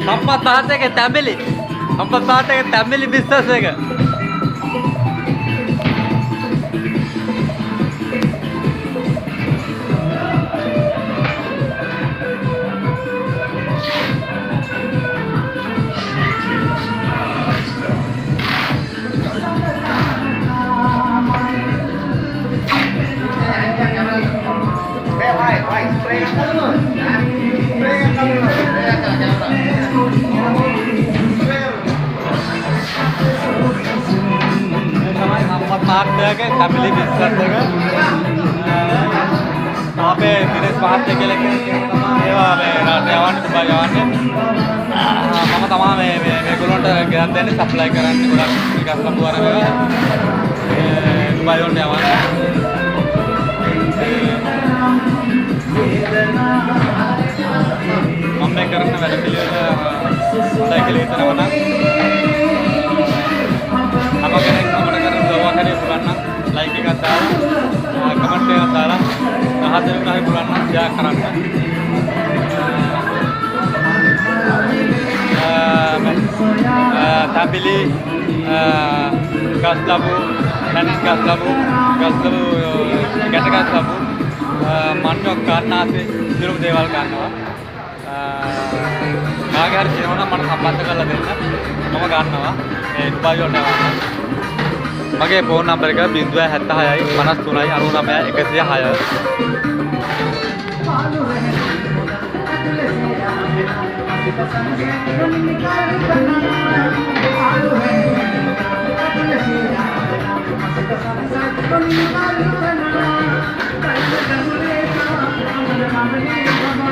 Sampat bahasa ke Tamil. Sampat bahasa ke Tamil business ke. के family business है वहाँ पे दिनेश महात्मा के लेके जवान दुबई जवान मम तमा मेगुलोंट गंदे सप्लाई कराने కూడా కష్టం ద్వారా दुबई ఉండే జవాన్ मम्मी करने वाले मिले साइकिल इतना बना apa kena kemana doa kena bulanna like का तारा कमेंट का तारा हाजिर का है बुलाना क्या कराना tampili gaslabu nanis gaslabu gata gaslabu manyo karna se sirum dewal karna කාගේ හරි කියනවා නම් මට සම්බන්ධ කරලා දෙන්න මම ගන්නවා ඒ දුබයි වලට යනවා මගේ ෆෝන් නම්බර් එක 076යි 53යි 99යි 106